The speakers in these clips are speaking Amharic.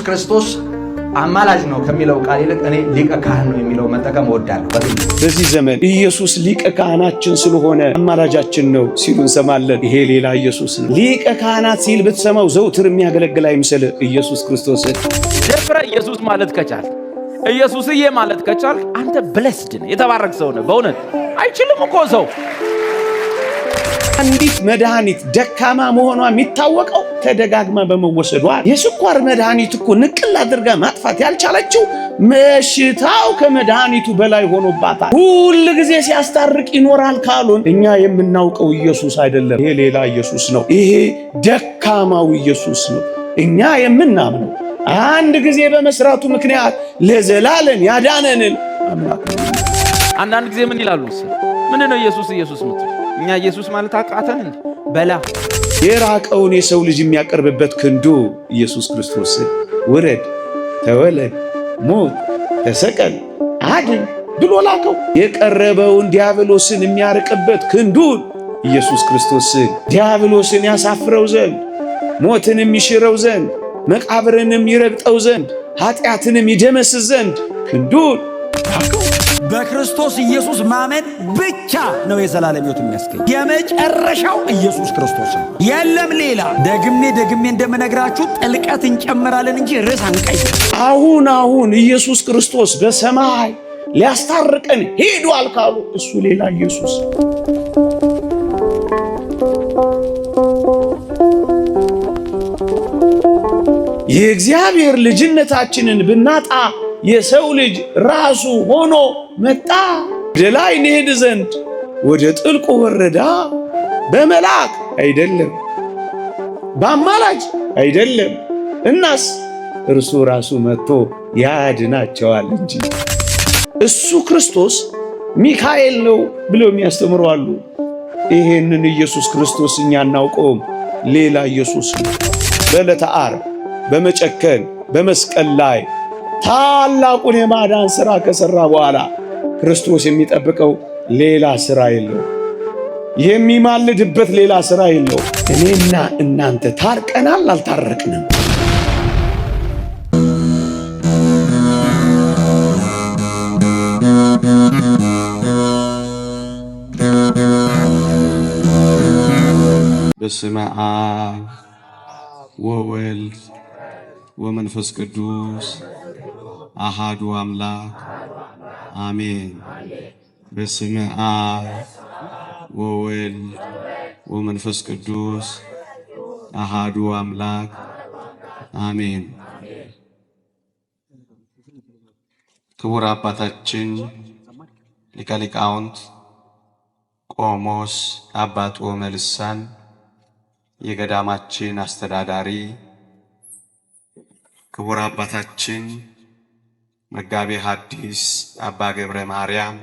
ክርስቶስ አማላጅ ነው ከሚለው ቃል ይልቅ እኔ ሊቀ ካህን ነው የሚለው መጠቀም እወዳለሁ። በዚህ ዘመን ኢየሱስ ሊቀ ካህናችን ስለሆነ አማላጃችን ነው ሲሉ እንሰማለን። ይሄ ሌላ ኢየሱስ ነው። ሊቀ ካህናት ሲል ብትሰማው ዘውትር የሚያገለግል አይምሰል። ኢየሱስ ክርስቶስ ደፍረ ኢየሱስ ማለት ከቻል ኢየሱስዬ ማለት ከቻል አንተ ብለስድ ነህ፣ የተባረክ ሰው ነህ። በእውነት አይችልም እኮ ሰው አንዲት መድኃኒት ደካማ መሆኗ የሚታወቀው ተደጋግማ በመወሰዷ። የስኳር መድኃኒት እኮ ንቅል አድርጋ ማጥፋት ያልቻለችው በሽታው ከመድኃኒቱ በላይ ሆኖባታል። ሁል ጊዜ ሲያስታርቅ ይኖራል ካሉን እኛ የምናውቀው ኢየሱስ አይደለም። ይሄ ሌላ ኢየሱስ ነው። ይሄ ደካማው ኢየሱስ ነው። እኛ የምናምነው አንድ ጊዜ በመስራቱ ምክንያት ለዘላለም ያዳነንን አምላክ ነው። አንዳንድ ጊዜ ምን ይላሉ? ምንድነው ኢየሱስ ኢየሱስ ምትል? እኛ ኢየሱስ ማለት አቃተን እንዴ? በላ የራቀውን የሰው ልጅ የሚያቀርብበት ክንዱ ኢየሱስ ክርስቶስ ውረድ፣ ተወለድ፣ ሞት፣ ተሰቀል፣ አድን ብሎ ላከው። የቀረበውን ዲያብሎስን የሚያርቅበት ክንዱን ኢየሱስ ክርስቶስን ዲያብሎስን ያሳፍረው ዘንድ፣ ሞትን የሚሽረው ዘንድ፣ መቃብርንም ይረግጠው ዘንድ፣ ኃጢአትንም ይደመስስ ዘንድ ክንዱን ላከው። በክርስቶስ ኢየሱስ ማመን ብቻ ነው የዘላለም ሕይወት የሚያስገኝ። የመጨረሻው ኢየሱስ ክርስቶስ ነው፣ የለም ሌላ። ደግሜ እንደምነግራችሁ ጥልቀት እንጨምራለን እንጂ ርዕስ አንቀይር። አሁን ኢየሱስ ክርስቶስ በሰማይ ሊያስታርቀን ሄዷል ካሉ እሱ ሌላ ኢየሱስ። የእግዚአብሔር ልጅነታችንን ብናጣ የሰው ልጅ ራሱ ሆኖ መጣ። ወደ ላይ እንሄድ ዘንድ ወደ ጥልቁ ወረዳ። በመልአክ አይደለም፣ በአማላጅ አይደለም። እናስ እርሱ ራሱ መጥቶ ያድናቸዋል እንጂ። እሱ ክርስቶስ ሚካኤል ነው ብለው የሚያስተምሩ አሉ። ይሄንን ኢየሱስ ክርስቶስ እኛ እናውቀውም፣ ሌላ ኢየሱስ ነው። በዕለተ ዓርብ በመጨከን በመስቀል ላይ ታላቁን የማዳን ሥራ ከሠራ በኋላ ክርስቶስ የሚጠብቀው ሌላ ሥራ የለው፣ የሚማልድበት ሌላ ሥራ የለው። እኔና እናንተ ታርቀናል አልታረቅንም? በስመ አብ ወወልድ ወመንፈስ ቅዱስ አሃዱ አምላክ አሜን። በስመ አብ ወወልድ ወመንፈስ ቅዱስ አሃዱ አምላክ አሜን። ክቡር አባታችን ሊቀ ሊቃውንት ቆሞስ አባ ጦመ ልሳን የገዳማችን አስተዳዳሪ፣ ክቡር አባታችን መጋቤ ሐዲስ አባ ገብረ ማርያም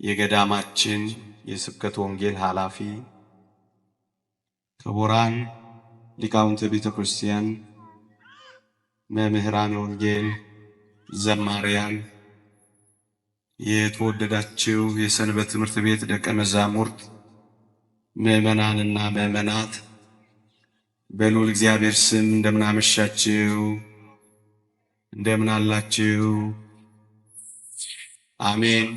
የገዳማችን የስብከት ወንጌል ኃላፊ፣ ክቡራን ሊቃውንተ ቤተ ክርስቲያን፣ መምህራን ወንጌል፣ ዘማሪያን፣ የተወደዳችሁ የሰንበት ትምህርት ቤት ደቀ መዛሙርት፣ ምዕመናንና ምዕመናት በልዑል እግዚአብሔር ስም እንደምን አመሻችሁ? እንደምን አላችሁ? አሜን።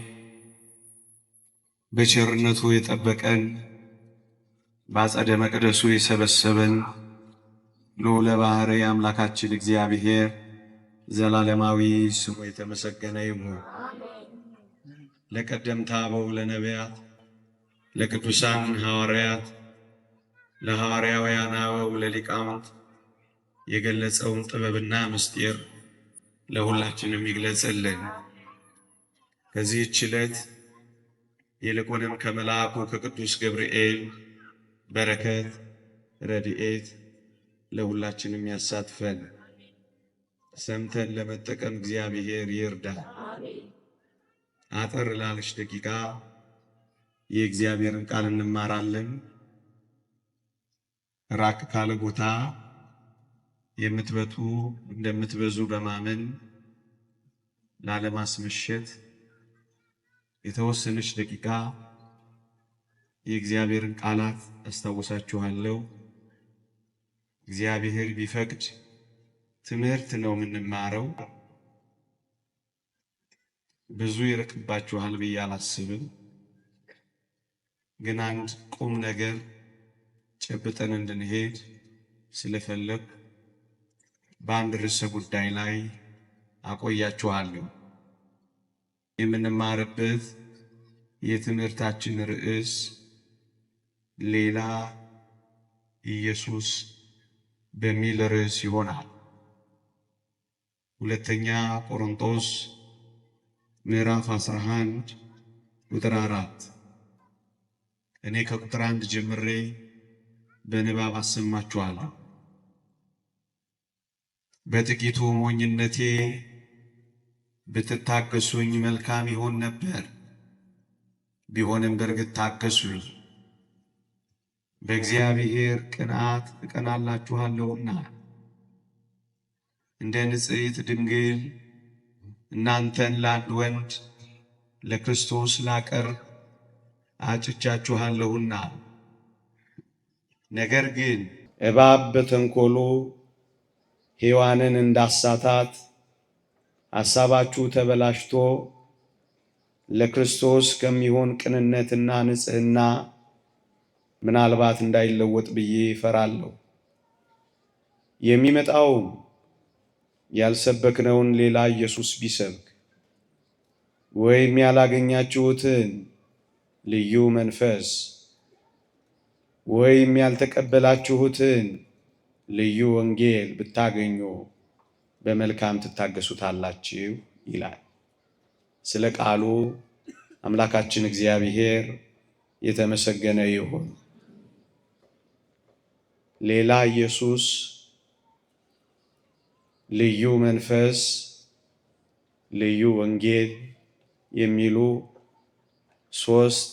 በቸርነቱ የጠበቀን በአጸደ መቅደሱ የሰበሰበን ልዑለ ባሕርይ አምላካችን እግዚአብሔር ዘላለማዊ ስሙ የተመሰገነ ይሁን። ለቀደምት አበው ለነቢያት፣ ለቅዱሳን ሐዋርያት፣ ለሐዋርያውያን አበው ለሊቃውንት የገለጸውን ጥበብና ምስጢር ለሁላችንም ይግለጽልን። ከዚህች ዕለት ይልቁንም ከመልአኩ ከቅዱስ ገብርኤል በረከት ረድኤት ለሁላችንም ያሳትፈን። ሰምተን ለመጠቀም እግዚአብሔር ይርዳን። አጠር ላለች ደቂቃ የእግዚአብሔርን ቃል እንማራለን። ራቅ ካለ ቦታ የምትበቱ እንደምትበዙ በማመን ላለማስመሸት የተወሰነች ደቂቃ የእግዚአብሔርን ቃላት አስታውሳችኋለሁ። እግዚአብሔር ቢፈቅድ ትምህርት ነው የምንማረው። ብዙ ይርቅባችኋል ብዬ አላስብም። ግን አንድ ቁም ነገር ጨብጠን እንድንሄድ ስለፈለግ በአንድ ርዕሰ ጉዳይ ላይ አቆያችኋለሁ። የምንማርበት የትምህርታችን ርዕስ ሌላ ኢየሱስ በሚል ርዕስ ይሆናል። ሁለተኛ ቆሮንቶስ ምዕራፍ 11 ቁጥር 4። እኔ ከቁጥር 1 ጀምሬ በንባብ አሰማችኋለሁ። በጥቂቱ ሞኝነቴ ብትታገሱኝ መልካም ይሆን ነበር። ቢሆንም በእርግጥ ታገሱኝ፣ በእግዚአብሔር ቅንዓት እቀናላችኋለሁና። እንደ ንጽሕት ድንግል እናንተን ለአንድ ወንድ ለክርስቶስ ላቀርብ አጭቻችኋለሁና። ነገር ግን እባብ በተንኮሉ ሔዋንን እንዳሳታት ሐሳባችሁ ተበላሽቶ ለክርስቶስ ከሚሆን ቅንነትና ንጽሕና ምናልባት እንዳይለወጥ ብዬ እፈራለሁ። የሚመጣውም ያልሰበክነውን ሌላ ኢየሱስ ቢሰብክ ወይም ያላገኛችሁትን ልዩ መንፈስ ወይም ያልተቀበላችሁትን ልዩ ወንጌል ብታገኙ በመልካም ትታገሱታላችሁ ይላል። ስለ ቃሉ አምላካችን እግዚአብሔር የተመሰገነ ይሁን። ሌላ ኢየሱስ፣ ልዩ መንፈስ፣ ልዩ ወንጌል የሚሉ ሶስት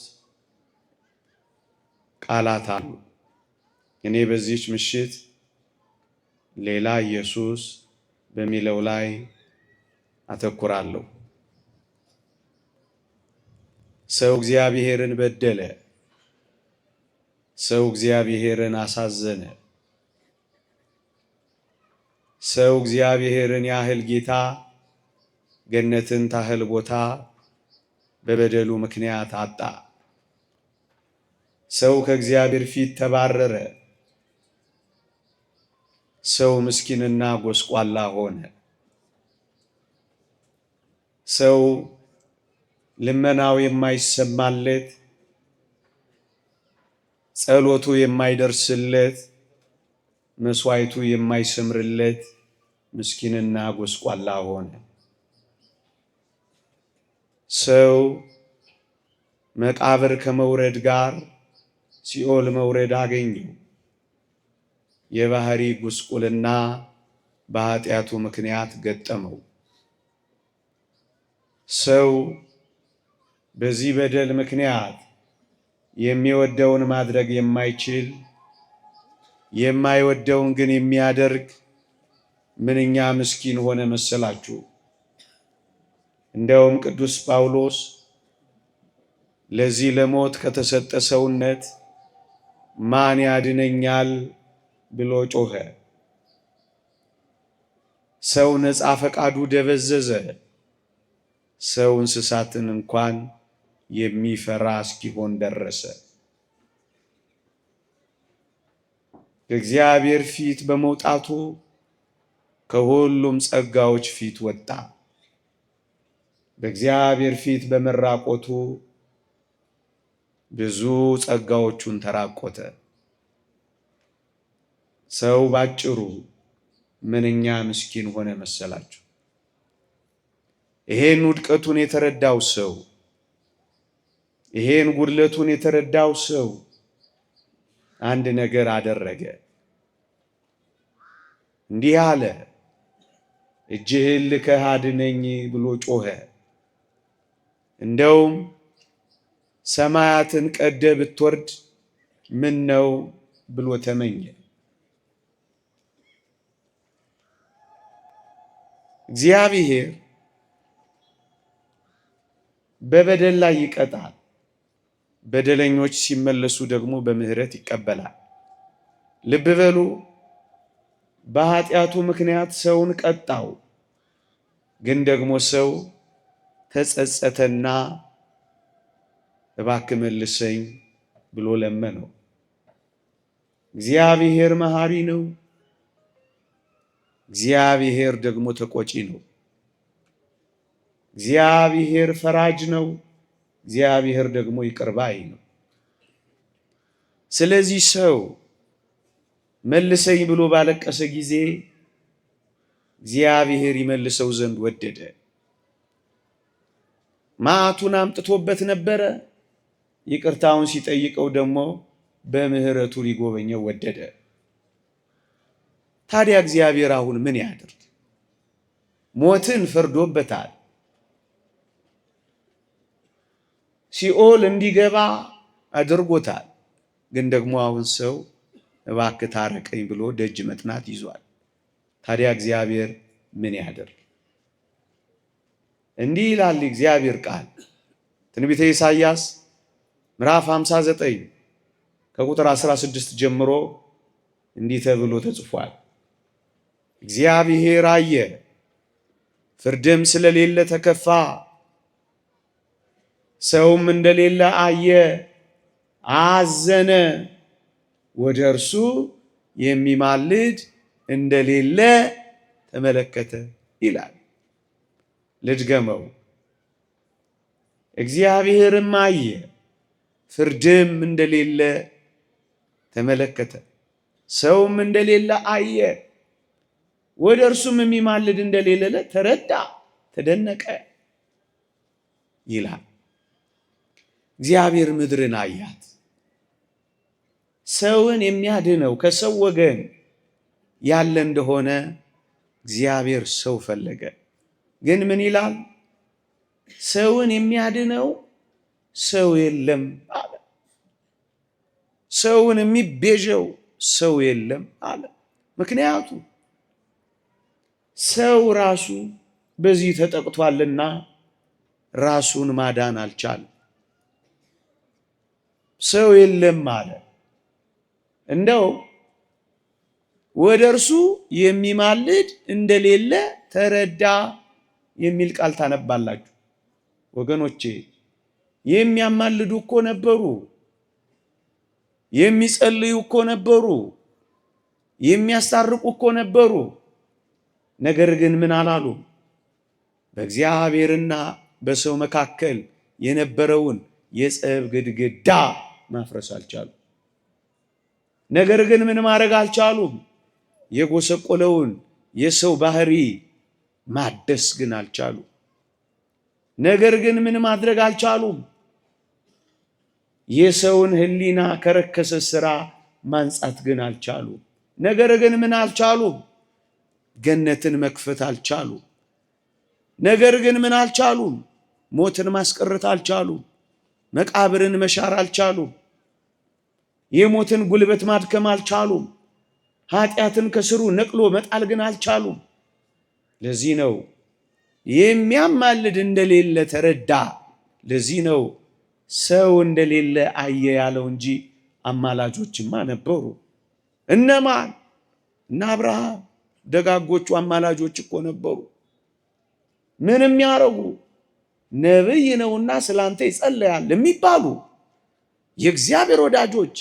ቃላት አሉ። እኔ በዚህች ምሽት ሌላ ኢየሱስ በሚለው ላይ አተኩራለሁ። ሰው እግዚአብሔርን በደለ፣ ሰው እግዚአብሔርን አሳዘነ፣ ሰው እግዚአብሔርን ያህል ጌታ ገነትን ታህል ቦታ በበደሉ ምክንያት አጣ። ሰው ከእግዚአብሔር ፊት ተባረረ። ሰው ምስኪንና ጎስቋላ ሆነ። ሰው ልመናው የማይሰማለት፣ ጸሎቱ የማይደርስለት፣ መስዋዕቱ የማይሰምርለት ምስኪንና ጎስቋላ ሆነ። ሰው መቃብር ከመውረድ ጋር ሲኦል መውረድ አገኘው። የባህሪ ጉስቁልና በኃጢአቱ ምክንያት ገጠመው። ሰው በዚህ በደል ምክንያት የሚወደውን ማድረግ የማይችል፣ የማይወደውን ግን የሚያደርግ ምንኛ ምስኪን ሆነ መሰላችሁ። እንደውም ቅዱስ ጳውሎስ ለዚህ ለሞት ከተሰጠ ሰውነት ማን ያድነኛል ብሎ ጮኸ። ሰው ነፃ ፈቃዱ ደበዘዘ። ሰው እንስሳትን እንኳን የሚፈራ እስኪሆን ደረሰ። ከእግዚአብሔር ፊት በመውጣቱ ከሁሉም ጸጋዎች ፊት ወጣ። በእግዚአብሔር ፊት በመራቆቱ ብዙ ጸጋዎቹን ተራቆተ። ሰው ባጭሩ ምንኛ ምስኪን ሆነ መሰላችሁ። ይሄን ውድቀቱን የተረዳው ሰው፣ ይሄን ጉድለቱን የተረዳው ሰው አንድ ነገር አደረገ። እንዲህ አለ፣ እጅህን ልከህ አድነኝ ብሎ ጮኸ። እንደውም ሰማያትን ቀደ ብትወርድ ምን ነው ብሎ ተመኘ። እግዚአብሔር በበደል ላይ ይቀጣል። በደለኞች ሲመለሱ ደግሞ በምህረት ይቀበላል። ልብ በሉ፣ በኃጢአቱ ምክንያት ሰውን ቀጣው። ግን ደግሞ ሰው ተጸጸተና እባክህ መልሰኝ ብሎ ለመነው። እግዚአብሔር መሐሪ ነው። እግዚአብሔር ደግሞ ተቆጪ ነው። እግዚአብሔር ፈራጅ ነው። እግዚአብሔር ደግሞ ይቅር ባይ ነው። ስለዚህ ሰው መልሰኝ ብሎ ባለቀሰ ጊዜ እግዚአብሔር ይመልሰው ዘንድ ወደደ። መዓቱን አምጥቶበት ነበረ። ይቅርታውን ሲጠይቀው ደግሞ በምህረቱ ሊጎበኘው ወደደ። ታዲያ እግዚአብሔር አሁን ምን ያድርግ? ሞትን ፈርዶበታል። ሲኦል እንዲገባ አድርጎታል። ግን ደግሞ አሁን ሰው እባክህ ታረቀኝ ብሎ ደጅ መጥናት ይዟል። ታዲያ እግዚአብሔር ምን ያድርግ? እንዲህ ይላል እግዚአብሔር ቃል ትንቢተ ኢሳይያስ ምዕራፍ 59 ከቁጥር 16 ጀምሮ እንዲህ ተብሎ ተጽፏል። እግዚአብሔር አየ፣ ፍርድም ስለሌለ ተከፋ፣ ሰውም እንደሌለ አየ፣ አዘነ፣ ወደ እርሱ የሚማልድ እንደሌለ ተመለከተ ይላል። ልድገመው። እግዚአብሔርም አየ፣ ፍርድም እንደሌለ ተመለከተ፣ ሰውም እንደሌለ አየ፣ ወደ እርሱም የሚማልድ እንደሌለ ተረዳ፣ ተደነቀ ይላል። እግዚአብሔር ምድርን አያት። ሰውን የሚያድነው ከሰው ወገን ያለ እንደሆነ እግዚአብሔር ሰው ፈለገ። ግን ምን ይላል? ሰውን የሚያድነው ሰው የለም አለ። ሰውን የሚቤዠው ሰው የለም አለ። ምክንያቱም ሰው ራሱ በዚህ ተጠቅቷልና ራሱን ማዳን አልቻለም። ሰው የለም አለ። እንደው ወደ እርሱ የሚማልድ እንደሌለ ተረዳ የሚል ቃል ታነባላችሁ ወገኖቼ። የሚያማልዱ እኮ ነበሩ፣ የሚጸልዩ እኮ ነበሩ፣ የሚያስታርቁ እኮ ነበሩ። ነገር ግን ምን አላሉ? በእግዚአብሔርና በሰው መካከል የነበረውን የጸብ ግድግዳ ማፍረስ አልቻሉ። ነገር ግን ምን ማድረግ አልቻሉም? የጎሰቆለውን የሰው ባህሪ ማደስ ግን አልቻሉ። ነገር ግን ምን ማድረግ አልቻሉም? የሰውን ሕሊና ከረከሰ ስራ ማንጻት ግን አልቻሉ። ነገር ግን ምን አልቻሉም? ገነትን መክፈት አልቻሉ። ነገር ግን ምን አልቻሉም? ሞትን ማስቀረት አልቻሉም። መቃብርን መሻር አልቻሉም። የሞትን ጉልበት ማድከም አልቻሉም። ኃጢአትን ከስሩ ነቅሎ መጣል ግን አልቻሉም። ለዚህ ነው የሚያማልድ እንደሌለ ተረዳ። ለዚህ ነው ሰው እንደሌለ አየ ያለው እንጂ አማላጆችማ ነበሩ። እነማን? እነ አብርሃም ደጋጎቹ አማላጆች እኮ ነበሩ። ምንም ያረጉ ነብይ ነውና ስላንተ ይጸለያል የሚባሉ የእግዚአብሔር ወዳጆች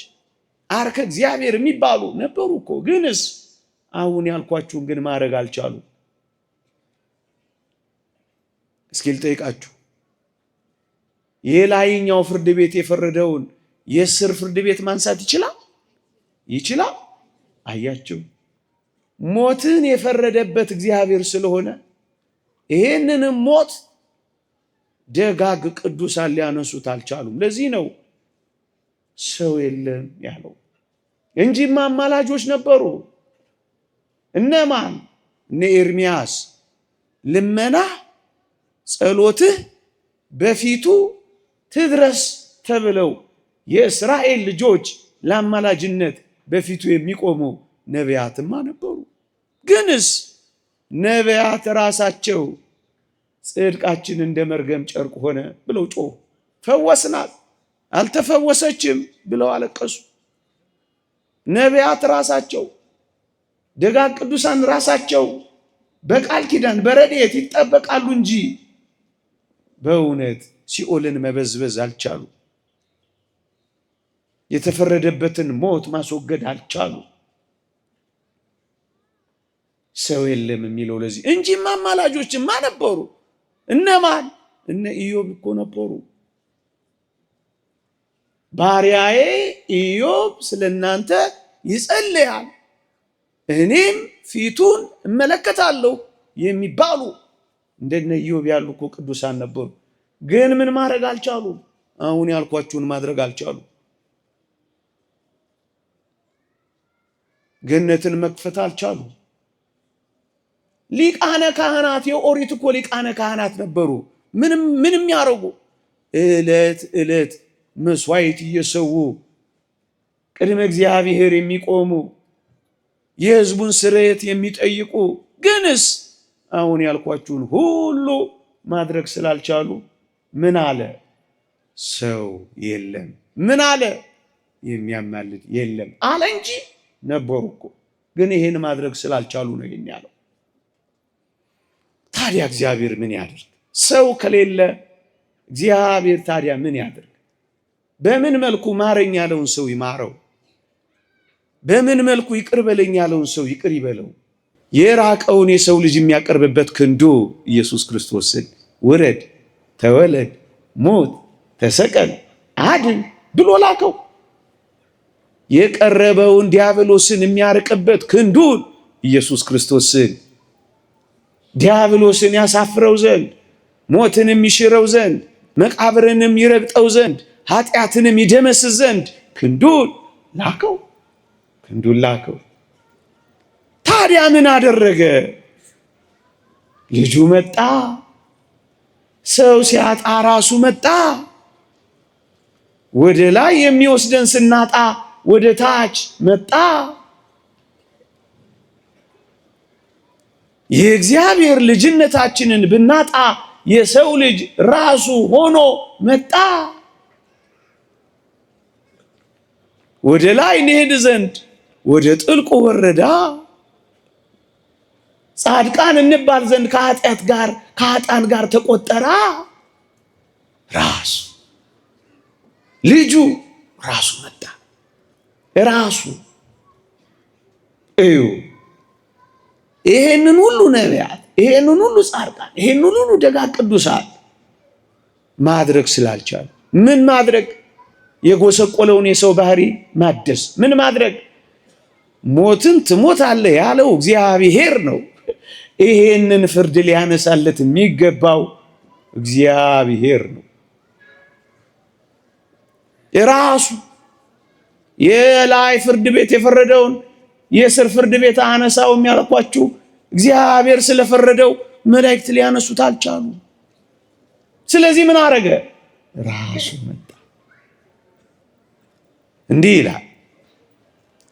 አርከ እግዚአብሔር የሚባሉ ነበሩ እኮ። ግንስ አሁን ያልኳችሁን ግን ማድረግ አልቻሉ። እስኪ ልጠይቃችሁ፣ የላይኛው ፍርድ ቤት የፈረደውን የስር ፍርድ ቤት ማንሳት ይችላል? ይችላል? አያችሁ፣ ሞትን የፈረደበት እግዚአብሔር ስለሆነ ይሄንንም ሞት ደጋግ ቅዱሳን ሊያነሱት አልቻሉም። ለዚህ ነው ሰው የለም ያለው እንጂማ አማላጆች ነበሩ። እነማን? እነ ኤርምያስ ልመናህ ጸሎትህ በፊቱ ትድረስ ተብለው የእስራኤል ልጆች ለአማላጅነት በፊቱ የሚቆሙ ነቢያትማ ነበሩ። ግንስ ነቢያት ራሳቸው ጽድቃችን እንደ መርገም ጨርቅ ሆነ ብለው ጮሁ። ፈወስናት አልተፈወሰችም ብለው አለቀሱ። ነቢያት ራሳቸው ደጋግ ቅዱሳን ራሳቸው በቃል ኪዳን በረድኤት ይጠበቃሉ እንጂ በእውነት ሲኦልን መበዝበዝ አልቻሉ። የተፈረደበትን ሞት ማስወገድ አልቻሉ። ሰው የለም የሚለው ለዚህ እንጂ አማላጆችማ ነበሩ። እነማን? እነ ኢዮብ እኮ ነበሩ። ባሪያዬ ኢዮብ ስለናንተ ይጸልያል እኔም ፊቱን እመለከታለሁ የሚባሉ እንደነ ኢዮብ ያሉ እኮ ቅዱሳን ነበሩ። ግን ምን ማድረግ አልቻሉ? አሁን ያልኳችሁን ማድረግ አልቻሉ። ገነትን መክፈት አልቻሉ። ሊቃነ ካህናት የኦሪት እኮ ሊቃነ ካህናት ነበሩ። ምንም ያረጉ ዕለት ዕለት መስዋዕት እየሰዉ ቅድመ እግዚአብሔር የሚቆሙ የሕዝቡን ስርየት የሚጠይቁ ግንስ አሁን ያልኳችሁን ሁሉ ማድረግ ስላልቻሉ ምን አለ? ሰው የለም። ምን አለ? የሚያማልድ የለም አለ እንጂ ነበሩ እኮ። ግን ይሄን ማድረግ ስላልቻሉ ነው ይሄን ያለው። ታዲያ እግዚአብሔር ምን ያድርግ? ሰው ከሌለ እግዚአብሔር ታዲያ ምን ያድርግ? በምን መልኩ ማረኝ ያለውን ሰው ይማረው? በምን መልኩ ይቅር በለኝ ያለውን ሰው ይቅር ይበለው? የራቀውን የሰው ልጅ የሚያቀርብበት ክንዱ ኢየሱስ ክርስቶስን ውረድ፣ ተወለድ፣ ሞት፣ ተሰቀል፣ አድን ብሎ ላከው። የቀረበውን ዲያብሎስን የሚያርቅበት ክንዱን ኢየሱስ ክርስቶስን ዲያብሎስን ያሳፍረው ዘንድ፣ ሞትንም ይሽረው ዘንድ፣ መቃብርንም ይረግጠው ዘንድ፣ ኃጢአትንም ይደመስስ ዘንድ ክንዱን ላከው። ክንዱን ላከው። ታዲያ ምን አደረገ? ልጁ መጣ። ሰው ሲያጣ ራሱ መጣ። ወደ ላይ የሚወስደን ስናጣ ወደ ታች መጣ። የእግዚአብሔር ልጅነታችንን ብናጣ የሰው ልጅ ራሱ ሆኖ መጣ። ወደ ላይ እንሄድ ዘንድ ወደ ጥልቁ ወረዳ። ጻድቃን እንባል ዘንድ ከኃጢአት ጋር ከኃጥአን ጋር ተቆጠራ። ራሱ ልጁ ራሱ መጣ። ራሱ እዩ። ይሄንን ሁሉ ነቢያት፣ ይሄንን ሁሉ ጻድቃን፣ ይሄንን ሁሉ ደጋግ ቅዱሳን ማድረግ ስላልቻሉ ምን ማድረግ? የጎሰቆለውን የሰው ባህሪ ማደስ። ምን ማድረግ? ሞትን ትሞታለህ ያለው እግዚአብሔር ነው። ይሄንን ፍርድ ሊያነሳለት የሚገባው እግዚአብሔር ነው። የራሱ የላይ ፍርድ ቤት የፈረደውን የስር ፍርድ ቤት አነሳው የሚያልኳችሁ እግዚአብሔር ስለፈረደው መላእክት ሊያነሱት አልቻሉ። ስለዚህ ምን አረገ? ራሱ መጣ። እንዲህ ይላል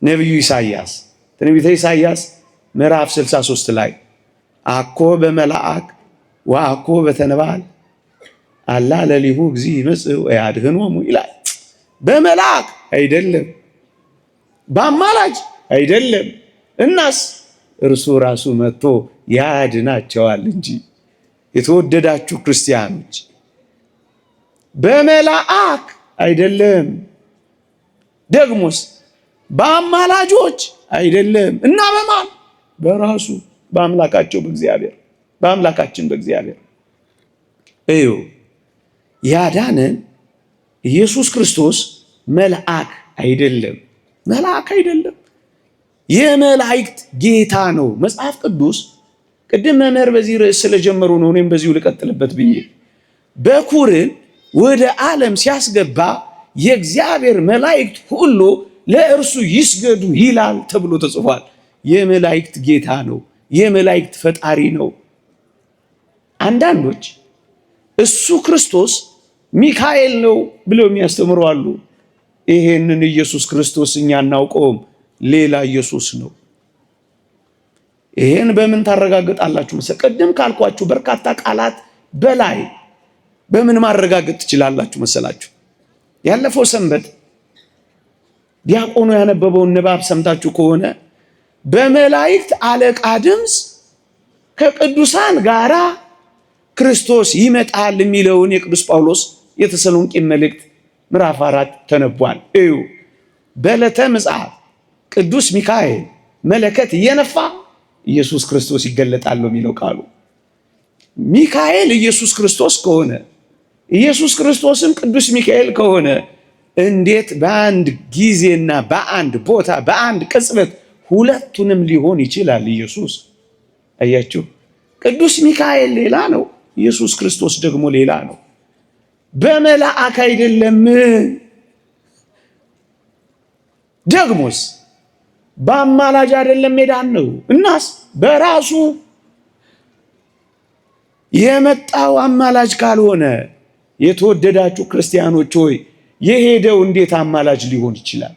ነቢዩ ኢሳይያስ፣ ትንቢተ ኢሳይያስ ምዕራፍ 63 ላይ አኮ በመላእክ ወአኮ በተነባል አላ ለሊሁ እግዚእ ይመጽእ ወያድኅኖሙ ይላል። በመላእክ አይደለም፣ በአማላጅ አይደለም። እናስ እርሱ ራሱ መጥቶ ያድናቸዋል እንጂ። የተወደዳችሁ ክርስቲያኖች በመላእክ አይደለም፣ ደግሞስ በአማላጆች አይደለም። እና በማን? በራሱ በአምላካቸው በእግዚአብሔር፣ በአምላካችን በእግዚአብሔር። እዩ ያዳነን ኢየሱስ ክርስቶስ መልአክ አይደለም፣ መልአክ አይደለም፣ የመላእክት ጌታ ነው። መጽሐፍ ቅዱስ ቅድም መምህር በዚህ ርዕስ ስለጀመሩ ነው እኔም በዚሁ ልቀጥልበት ብዬ በኩርን ወደ ዓለም ሲያስገባ የእግዚአብሔር መላእክት ሁሉ ለእርሱ ይስገዱ ይላል ተብሎ ተጽፏል። የመላእክት ጌታ ነው፣ የመላእክት ፈጣሪ ነው። አንዳንዶች እሱ ክርስቶስ ሚካኤል ነው ብለው የሚያስተምሩ አሉ። ይሄንን ኢየሱስ ክርስቶስ እኛ እናውቀውም፣ ሌላ ኢየሱስ ነው። ይሄን በምን ታረጋግጣላችሁ? ቅድም ካልኳችሁ በርካታ ቃላት በላይ በምን ማረጋገጥ ትችላላችሁ መሰላችሁ? ያለፈው ሰንበት ዲያቆኑ ያነበበውን ንባብ ሰምታችሁ ከሆነ በመላእክት አለቃ ድምፅ ከቅዱሳን ጋራ ክርስቶስ ይመጣል የሚለውን የቅዱስ ጳውሎስ የተሰሎንቄ መልእክት ምዕራፍ 4 ተነቧል። እዩ በዕለተ ምጽአት ቅዱስ ሚካኤል መለከት እየነፋ ኢየሱስ ክርስቶስ ይገለጣል የሚለው ቃሉ። ሚካኤል ኢየሱስ ክርስቶስ ከሆነ ኢየሱስ ክርስቶስም ቅዱስ ሚካኤል ከሆነ እንዴት በአንድ ጊዜና በአንድ ቦታ በአንድ ቅጽበት ሁለቱንም ሊሆን ይችላል? ኢየሱስ አያችሁ፣ ቅዱስ ሚካኤል ሌላ ነው፣ ኢየሱስ ክርስቶስ ደግሞ ሌላ ነው። በመላእክ አይደለም። ደግሞስ በአማላጅ አይደለም ሜዳን ነው። እናስ በራሱ የመጣው አማላጅ ካልሆነ የተወደዳችሁ ክርስቲያኖች ሆይ የሄደው እንዴት አማላጅ ሊሆን ይችላል?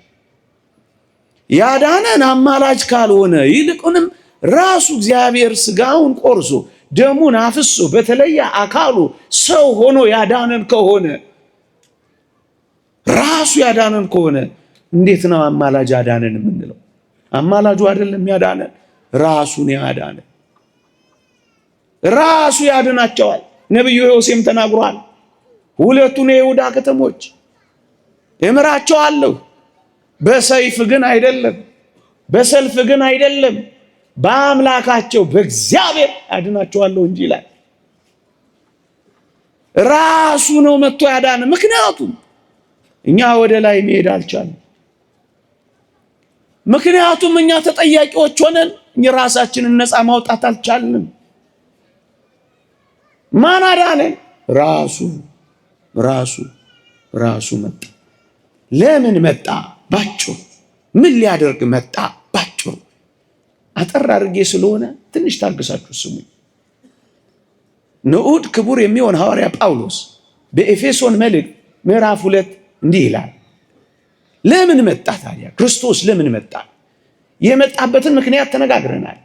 ያዳነን አማላጅ ካልሆነ ይልቁንም ራሱ እግዚአብሔር ሥጋውን ቆርሶ ደሙን አፍሶ በተለየ አካሉ ሰው ሆኖ ያዳነን ከሆነ ራሱ ያዳነን ከሆነ እንዴት ነው አማላጅ ያዳነን የምንለው? አማላጁ አይደለም ያዳነን፣ ራሱን ያዳነን። ራሱ ያድናቸዋል። ነብዩ ዮሴም ተናግሯል። ሁለቱን የይሁዳ ከተሞች እምራቸዋለሁ፣ በሰይፍ ግን አይደለም፣ በሰልፍ ግን አይደለም፣ በአምላካቸው በእግዚአብሔር ያድናቸዋለሁ እንጂ ይላል። ራሱ ነው መጥቶ ያዳነ። ምክንያቱም እኛ ወደ ላይ መሄድ አልቻልንም። ምክንያቱም እኛ ተጠያቂዎች ሆነን ራሳችንን ነፃ ማውጣት አልቻልንም። ማን አዳነን? ራሱ መጣ። ለምን መጣ? ባጭሩ ምን ሊያደርግ መጣ? ባጭሩ አጠር አድርጌ ስለሆነ ትንሽ ታግሳችሁ ስሙኝ። ንዑድ ክቡር የሚሆን ሐዋርያ ጳውሎስ በኤፌሶን መልእክት ምዕራፍ 2 እንዲህ ይላል። ለምን መጣ ታዲያ? ክርስቶስ ለምን መጣ? የመጣበትን ምክንያት ተነጋግረናል።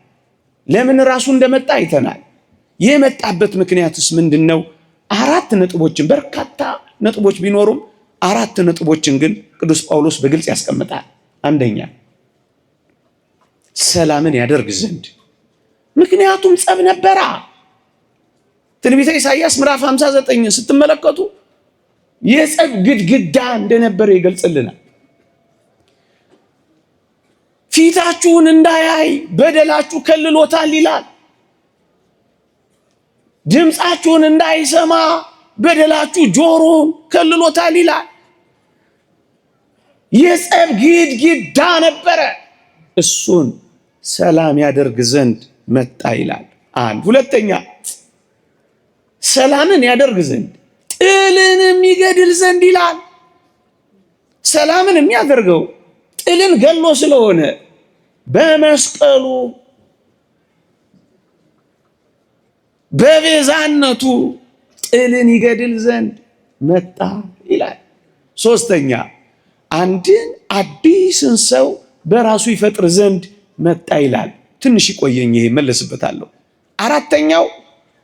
ለምን ራሱ እንደመጣ አይተናል። የመጣበት ምክንያትስ ምንድነው? 4 ነጥቦችን፣ በርካታ ነጥቦች ቢኖሩም 4 ነጥቦችን ግን ቅዱስ ጳውሎስ በግልጽ ያስቀምጣል። አንደኛ ሰላምን ያደርግ ዘንድ። ምክንያቱም ጸብ ነበራ። ትንቢተ ኢሳይያስ ምዕራፍ 59 ስትመለከቱ የጸብ ግድግዳ እንደነበረ ይገልጽልናል። ፊታችሁን እንዳያይ በደላችሁ ከልሎታል ይላል። ድምፃችሁን እንዳይሰማ በደላችሁ ጆሮን ከልሎታል ይላል። የጸብ ግድግዳ ነበረ። እሱን ሰላም ያደርግ ዘንድ መጣ ይላል። አንድ። ሁለተኛ ሰላምን ያደርግ ዘንድ ጥልን ይገድል ዘንድ ይላል። ሰላምን የሚያደርገው ጥልን ገሎ ስለሆነ በመስቀሉ በቤዛነቱ ጥልን ይገድል ዘንድ መጣ ይላል። ሶስተኛ አንድን አዲስን ሰው በራሱ ይፈጥር ዘንድ መጣ ይላል። ትንሽ ይቆየኝ፣ ይሄ መለስበታለሁ። አራተኛው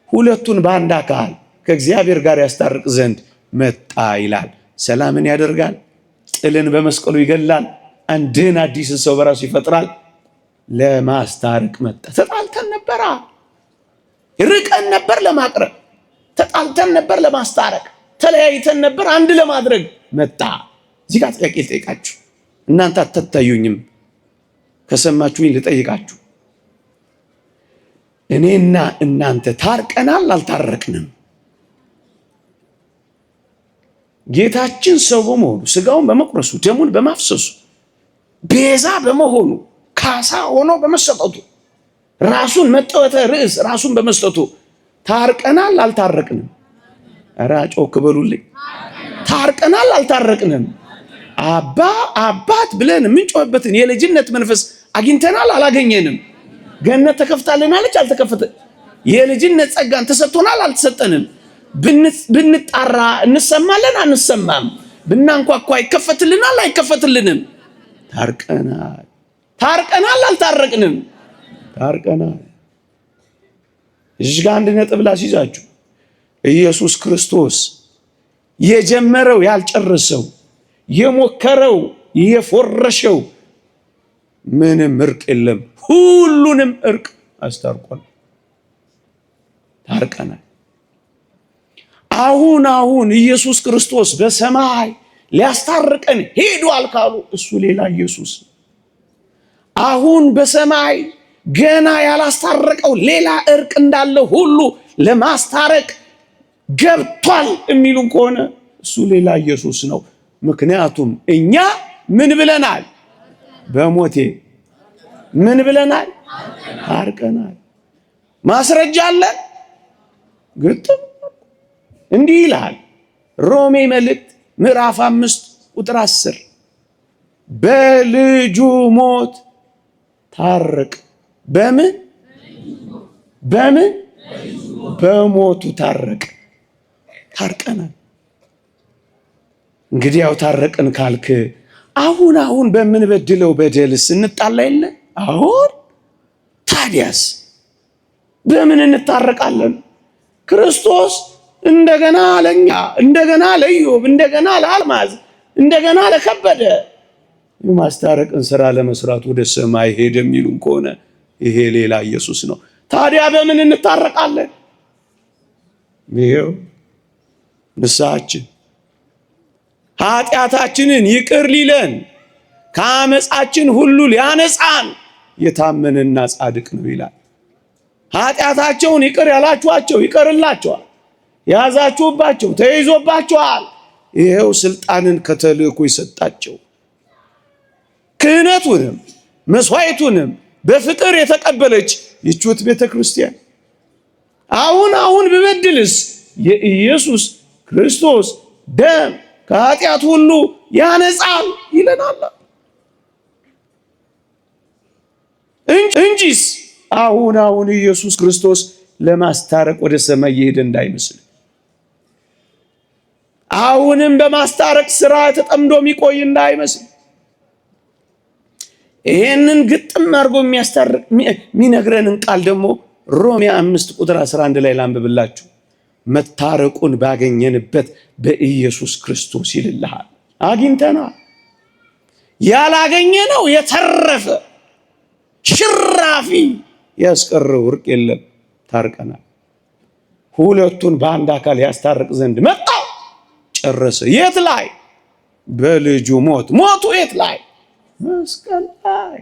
ሁለቱን በአንድ አካል ከእግዚአብሔር ጋር ያስታርቅ ዘንድ መጣ ይላል። ሰላምን ያደርጋል፣ ጥልን በመስቀሉ ይገላል፣ አንድን አዲስን ሰው በራሱ ይፈጥራል። ለማስታረቅ መጣ። ተጣልተን ነበራ፣ ርቀን ነበር ለማቅረብ፣ ተጣልተን ነበር ለማስታረቅ፣ ተለያይተን ነበር አንድ ለማድረግ መጣ። እዚህ ጋር ጥያቄ ልጠይቃችሁ፣ እናንተ አትታዩኝም፣ ከሰማችሁኝ ልጠይቃችሁ። እኔና እናንተ ታርቀናል አልታረቅንም? ጌታችን ሰው በመሆኑ ስጋውን በመቁረሱ ደሙን በማፍሰሱ ቤዛ በመሆኑ ካሳ ሆኖ በመሰጠቱ ራሱን መጠወተ ርዕስ ራሱን በመስጠቱ ታርቀናል አልታረቅንም? ኧረ ጮክ በሉልኝ። ታርቀናል አልታረቅንም? አባት ብለን የምንጮህበትን የልጅነት መንፈስ አግኝተናል አላገኘንም? ገነት ተከፍታልናለች አልተከፈተ? የልጅነት ጸጋን ተሰጥቶናል አልተሰጠንም? ብንጣራ እንሰማለን አንሰማም? ብናንኳኳ ይከፈትልናል አይከፈትልንም? ታርቀናል አልታረቅንም? ታርቀናል። እዚህ ጋር አንድ ነጥብ ላስይዛችሁ። ኢየሱስ ክርስቶስ የጀመረው ያልጨረሰው፣ የሞከረው የፎረሸው ምንም እርቅ የለም። ሁሉንም እርቅ አስታርቋል፣ ታርቀናል። አሁን ኢየሱስ ክርስቶስ በሰማይ ሊያስታርቀን ሄዷል ካሉ እሱ ሌላ ኢየሱስ። አሁን በሰማይ ገና ያላስታረቀው ሌላ እርቅ እንዳለ ሁሉ ለማስታረቅ ገብቷል የሚሉን ከሆነ እሱ ሌላ ኢየሱስ ነው። ምክንያቱም እኛ ምን ብለናል? በሞቴ ምን ብለናል? ታርቀናል። ማስረጃ አለን። ግጥም እንዲህ ይላል ሮሜ መልእክት ምዕራፍ 5 ቁጥር 10 በልጁ ሞት ታረቅ። በምን በሞቱ ታረቅ። ታርቀናል። እንግዲህ ያው ታረቅን ካልክ አሁን በምንበድለው በደልስ እንጣላ የለ? አሁን ታዲያስ በምን እንታረቃለን? ክርስቶስ እንደገና ለኛ፣ እንደገና ለኢዮብ፣ እንደገና ለአልማዝ፣ እንደገና ለከበደ የማስታረቅን ስራ ለመስራት ወደ ሰማይ ሄደ የሚሉን ከሆነ ይሄ ሌላ ኢየሱስ ነው። ታዲያ በምን እንታረቃለን? ይሄው ንስሐችን ኃጢአታችንን ይቅር ሊለን ከአመፃችን ሁሉ ሊያነጻን የታመነና ጻድቅ ነው ይላል። ኃጢአታቸውን ይቅር ያላችኋቸው ይቅርላቸዋል፣ ያዛችሁባቸው ተይዞባቸዋል። ይሄው ስልጣንን ከተልእኮ ይሰጣቸው ክህነቱንም መስዋዕቱንም በፍቅር የተቀበለች ይህች ቤተ ክርስቲያን አሁን ብበድልስ የኢየሱስ ክርስቶስ ደም ከኃጢአት ሁሉ ያነጻል ይለናል እንጂስ አሁን ኢየሱስ ክርስቶስ ለማስታረቅ ወደ ሰማይ የሄደ እንዳይመስል፣ አሁንም በማስታረቅ ስራ ተጠምዶ የሚቆይ እንዳይመስል። ይሄንን ግጥም አድርጎ የሚያስታርቅ የሚነግረንን ቃል ደግሞ ሮሜ 5 ቁጥር 11 ላይ ላንብብላችሁ። መታረቁን ባገኘንበት በኢየሱስ ክርስቶስ ይልልሃል። አግኝተናል። ያላገኘነው የተረፈ ሽራፊ ያስቀረው እርቅ የለም። ታርቀናል። ሁለቱን በአንድ አካል ያስታርቅ ዘንድ መጣ፣ ጨረሰ። የት ላይ? በልጁ ሞት። ሞቱ የት ላይ? መስቀል ላይ።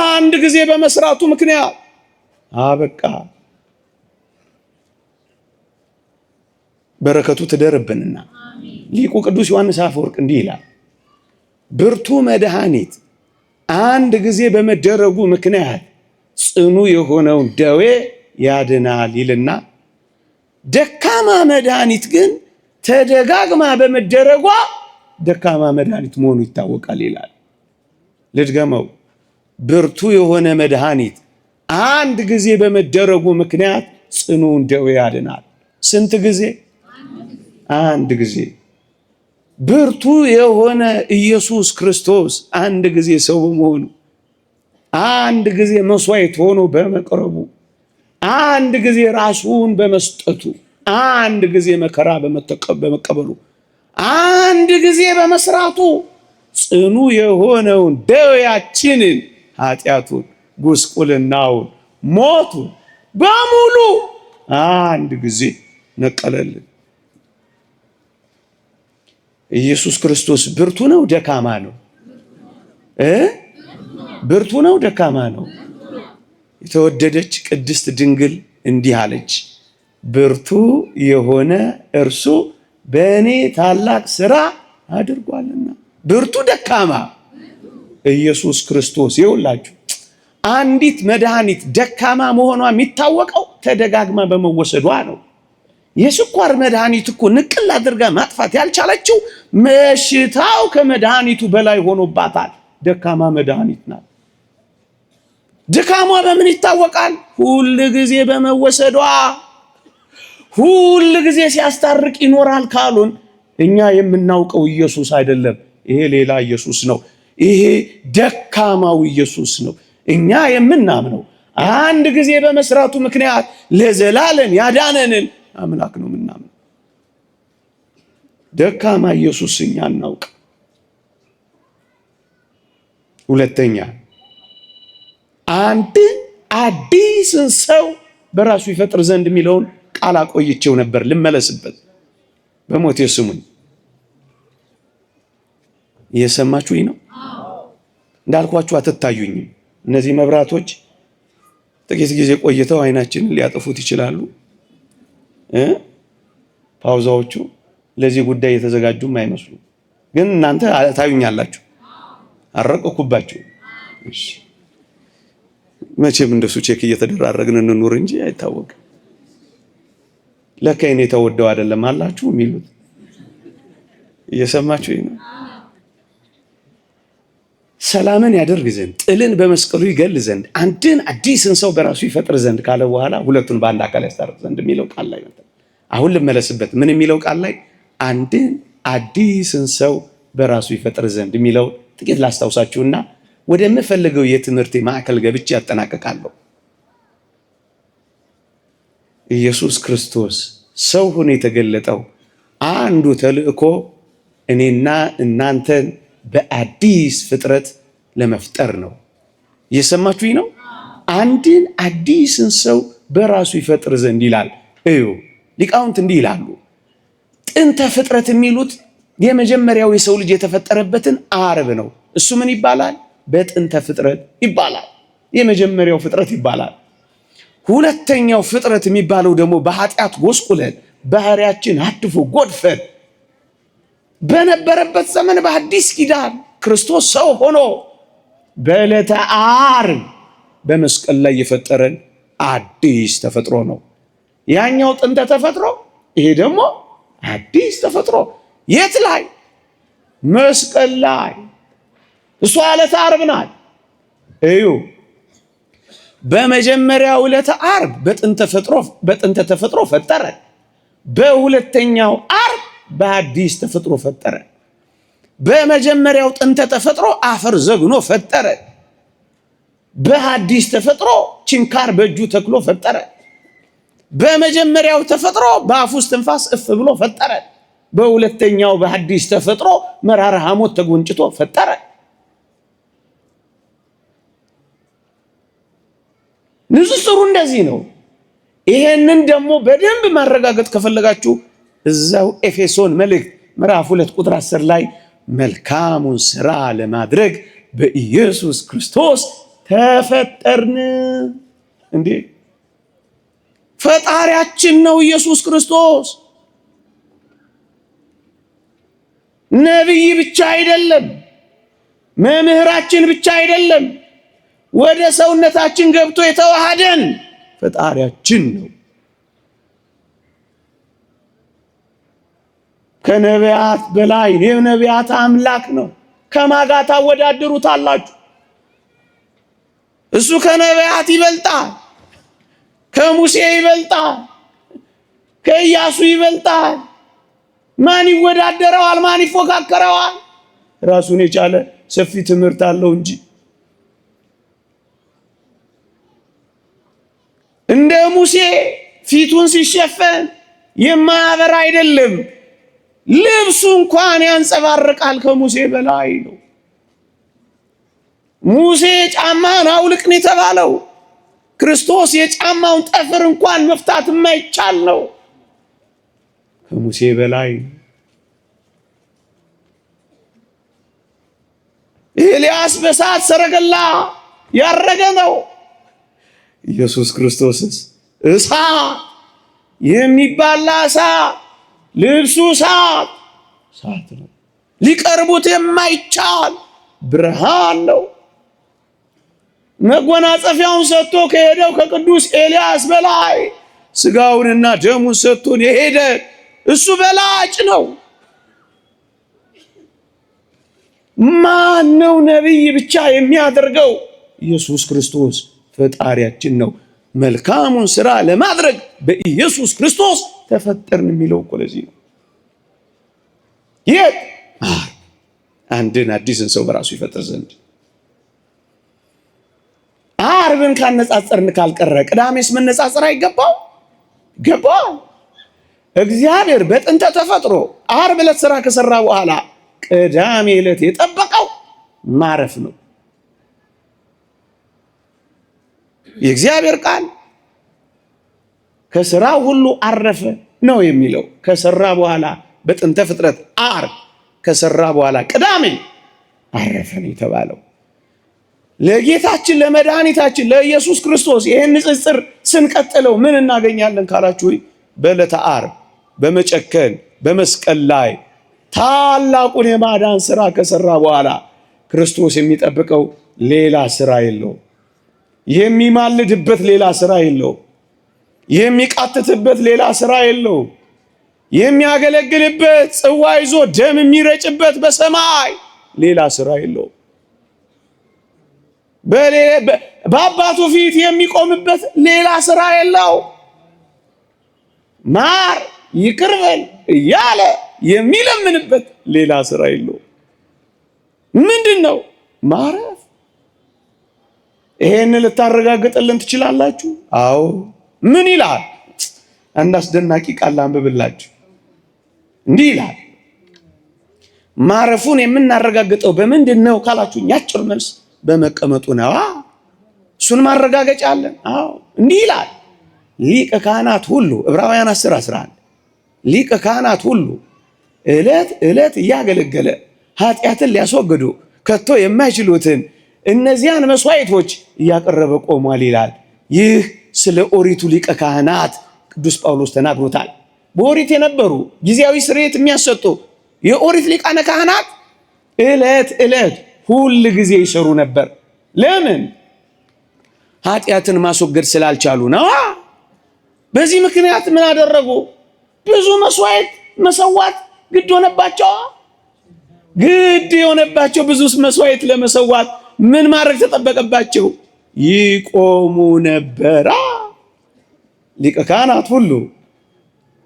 አንድ ጊዜ በመስራቱ ምክንያት አበቃ። በረከቱ ትደርብንና ሊቁ ቅዱስ ዮሐንስ አፈወርቅ እንዲህ ይላል፣ ብርቱ መድኃኒት አንድ ጊዜ በመደረጉ ምክንያት ጽኑ የሆነውን ደዌ ያድናል ይልና፣ ደካማ መድኃኒት ግን ተደጋግማ በመደረጓ ደካማ መድኃኒት መሆኑ ይታወቃል ይላል። ልድገመው። ብርቱ የሆነ መድኃኒት አንድ ጊዜ በመደረጉ ምክንያት ጽኑውን ደዌ ያድናል። ስንት ጊዜ? አንድ ጊዜ። ብርቱ የሆነ ኢየሱስ ክርስቶስ አንድ ጊዜ ሰው በመሆኑ፣ አንድ ጊዜ መስዋዕት ሆኖ በመቅረቡ፣ አንድ ጊዜ ራሱን በመስጠቱ፣ አንድ ጊዜ መከራ በመቀበሉ፣ አንድ ጊዜ በመስራቱ ጽኑ የሆነውን ደዌያችንን፣ ኃጢአቱን፣ ጉስቁልናውን፣ ሞቱን በሙሉ አንድ ጊዜ ነቀለልን። ኢየሱስ ክርስቶስ ብርቱ ነው ደካማ ነው? ብርቱ ነው ደካማ ነው? የተወደደች ቅድስት ድንግል እንዲህ አለች፣ ብርቱ የሆነ እርሱ በእኔ ታላቅ ሥራ አድርጓልና። ብርቱ ደካማ ኢየሱስ ክርስቶስ። ይኸውላችሁ አንዲት መድኃኒት ደካማ መሆኗ የሚታወቀው ተደጋግማ በመወሰዷ ነው። የስኳር መድኃኒት እኮ ንቅል አድርጋ ማጥፋት ያልቻለችው በሽታው ከመድኃኒቱ በላይ ሆኖባታል። ደካማ መድኃኒት ናት። ድካሟ በምን ይታወቃል? ሁል ጊዜ በመወሰዷ። ሁል ጊዜ ሲያስታርቅ ይኖራል ካሉን እኛ የምናውቀው ኢየሱስ አይደለም። ይሄ ሌላ ኢየሱስ ነው። ይሄ ደካማው ኢየሱስ ነው። እኛ የምናምነው አንድ ጊዜ በመስራቱ ምክንያት ለዘላለም ያዳነንን አምላክ ነው የምናምነው። ደካማ ኢየሱስ እኛ እናውቅ። ሁለተኛ አንድ አዲስን ሰው በራሱ ይፈጥር ዘንድ የሚለውን ቃል አቆይቼው ነበር፣ ልመለስበት። በሞቴ ስሙኝ። እየሰማችሁኝ ነው? እንዳልኳችሁ አትታዩኝም። እነዚህ መብራቶች ጥቂት ጊዜ ቆይተው አይናችንን ሊያጠፉት ይችላሉ። ፓውዛዎቹ ለዚህ ጉዳይ የተዘጋጁም አይመስሉ፣ ግን እናንተ ታዩኛላችሁ። አረቀኩባችሁ። እሺ መቼም እንደሱ ቼክ እየተደራረግን እንኑር እንጂ አይታወቅም። ለካ እኔ ተወደው አይደለም አላችሁ የሚሉት። እየሰማችሁ ነው? ሰላምን ያደርግ ዘንድ ጥልን በመስቀሉ ይገል ዘንድ አንድን አዲስን ሰው በራሱ ይፈጥር ዘንድ ካለ በኋላ ሁለቱን በአንድ አካል ያስታርቅ ዘንድ የሚለው ቃል ላይ ነው። አሁን ልመለስበት። ምን የሚለው ቃል ላይ? አንድን አዲስን ሰው በራሱ ይፈጥር ዘንድ የሚለው ጥቂት ላስታውሳችሁና ወደምፈልገው የትምህርት ማዕከል ገብቼ ያጠናቀቃለሁ። ኢየሱስ ክርስቶስ ሰው ሆኖ የተገለጠው አንዱ ተልእኮ እኔና እናንተን በአዲስ ፍጥረት ለመፍጠር ነው። እየሰማችሁኝ ነው? አንድን አዲስን ሰው በራሱ ይፈጥር ዘንድ ይላል። እዩ ሊቃውንት እንዲህ ይላሉ። ጥንተ ፍጥረት የሚሉት የመጀመሪያው የሰው ልጅ የተፈጠረበትን ዓርብ ነው። እሱ ምን ይባላል? በጥንተ ፍጥረት ይባላል። የመጀመሪያው ፍጥረት ይባላል። ሁለተኛው ፍጥረት የሚባለው ደግሞ በኃጢአት ጎስቁለን ባህሪያችን አድፎ ጎድፈን በነበረበት ዘመን በአዲስ ኪዳን ክርስቶስ ሰው ሆኖ በዕለተ ዓርብ በመስቀል ላይ የፈጠረን አዲስ ተፈጥሮ ነው። ያኛው ጥንተ ተፈጥሮ፣ ይሄ ደግሞ አዲስ ተፈጥሮ። የት ላይ? መስቀል ላይ። እሷ ዕለተ ዓርብ ናት። እዩ በመጀመሪያው ዕለተ ዓርብ በጥንተ ተፈጥሮ ፈጠረ። በሁለተኛው ዓርብ በአዲስ ተፈጥሮ ፈጠረ። በመጀመሪያው ጥንተ ተፈጥሮ አፈር ዘግኖ ፈጠረ። በአዲስ ተፈጥሮ ችንካር በእጁ ተክሎ ፈጠረ። በመጀመሪያው ተፈጥሮ በአፉ ውስጥ ትንፋስ እፍ ብሎ ፈጠረ። በሁለተኛው በአዲስ ተፈጥሮ መራራ ሐሞት ተጎንጭቶ ፈጠረ። ንጽጽሩ እንደዚህ ነው። ይሄንን ደግሞ በደንብ ማረጋገጥ ከፈለጋችሁ እዛው ኤፌሶን መልእክት ምዕራፍ 2 ቁጥር 10 ላይ መልካሙን ሥራ ለማድረግ በኢየሱስ ክርስቶስ ተፈጠርን። እንዴ ፈጣሪያችን ነው ኢየሱስ ክርስቶስ። ነቢይ ብቻ አይደለም፣ መምህራችን ብቻ አይደለም። ወደ ሰውነታችን ገብቶ የተዋሃደን ፈጣሪያችን ነው። ከነቢያት በላይ የነቢያት አምላክ ነው። ከማጋ ታወዳድሩታላችሁ? እሱ ከነቢያት ይበልጣል። ከሙሴ ይበልጣል። ከኢያሱ ይበልጣል። ማን ይወዳደረዋል? ማን ይፎካከረዋል? ራሱን የቻለ ሰፊ ትምህርት አለው እንጂ እንደ ሙሴ ፊቱን ሲሸፈን የማያበራ አይደለም። ልብሱ እንኳን ያንጸባርቃል። ከሙሴ በላይ ነው። ሙሴ ጫማን አውልቅ ነው የተባለው። ክርስቶስ የጫማውን ጠፍር እንኳን መፍታት የማይቻል ነው። ከሙሴ በላይ ኤልያስ በእሳት ሰረገላ ያረገ ነው። ኢየሱስ ክርስቶስስ እሳት የሚባላ እሳት፣ ልብሱ እሳት ነው። ሊቀርቡት የማይቻል ብርሃን ነው። መጎናጸፊያውን ሰጥቶ ከሄደው ከቅዱስ ኤልያስ በላይ ስጋውንና ደሙን ሰጥቶን የሄደ እሱ በላጭ ነው። ማን ነው ነቢይ ብቻ የሚያደርገው? ኢየሱስ ክርስቶስ ፈጣሪያችን ነው። መልካሙን ሥራ ለማድረግ በኢየሱስ ክርስቶስ ተፈጠርን የሚለው እኮ ለዚህ ነው። የት አንድን አዲስን ሰው በራሱ ይፈጥር ዘንድ። ዓርብን ካነጻጸርን ካልቀረ ቅዳሜስ መነጻጸር አይገባው? ገባው። እግዚአብሔር በጥንተ ተፈጥሮ ዓርብ ዕለት ሥራ ከሠራ በኋላ ቅዳሜ ዕለት የጠበቀው ማረፍ ነው። የእግዚአብሔር ቃል ከሥራው ሁሉ አረፈ ነው የሚለው። ከሰራ በኋላ በጥንተ ፍጥረት ዓርብ ከሰራ በኋላ ቅዳሜ አረፈ ነው የተባለው። ለጌታችን ለመድኃኒታችን ለኢየሱስ ክርስቶስ ይህን ንጽጽር ስንቀጥለው ምን እናገኛለን ካላችሁ፣ በዕለተ ዓርብ በመጨከን በመስቀል ላይ ታላቁን የማዳን ሥራ ከሰራ በኋላ ክርስቶስ የሚጠብቀው ሌላ ሥራ የለው። የሚማልድበት ሌላ ሥራ የለው። የሚቃትትበት ሌላ ሥራ የለው። የሚያገለግልበት ጽዋ ይዞ ደም የሚረጭበት በሰማይ ሌላ ሥራ የለው። በአባቱ ፊት የሚቆምበት ሌላ ሥራ የለው። ማር ይቅር በል እያለ የሚለምንበት ሌላ ሥራ የለው። ምንድን ነው? ማረፍ። ይሄን ልታረጋግጥልን ትችላላችሁ? አዎ። ምን ይላል? አንድ አስደናቂ ቃል አንብብላችሁ። እንዲህ ይላል፣ ማረፉን የምናረጋግጠው በምንድን ነው ካላችሁ፣ አጭር መልስ በመቀመጡ ነው። እሱን ማረጋገጫ አለን። አዎ። እንዲህ ይላል፣ ሊቀ ካህናት ሁሉ ዕብራውያን 10:11 ሊቀ ካህናት ሁሉ ዕለት ዕለት እያገለገለ ኃጢአትን ሊያስወግዱ ከቶ የማይችሉትን እነዚያን መስዋዕቶች እያቀረበ ቆሟል ይላል። ይህ ስለ ኦሪቱ ሊቀ ካህናት ቅዱስ ጳውሎስ ተናግሮታል። በኦሪት የነበሩ ጊዜያዊ ስርየት የሚያሰጡ የኦሪት ሊቃነ ካህናት ዕለት ዕለት ሁል ጊዜ ይሰሩ ነበር። ለምን? ኃጢአትን ማስወገድ ስላልቻሉ ነው። በዚህ ምክንያት ምን አደረጉ? ብዙ መስዋዕት መሰዋት ግድ ሆነባቸው። ግድ የሆነባቸው ብዙ መስዋዕት ለመሰዋት ምን ማድረግ ተጠበቀባቸው? ይቆሙ ነበራ። ሊቀ ካህናት ሁሉ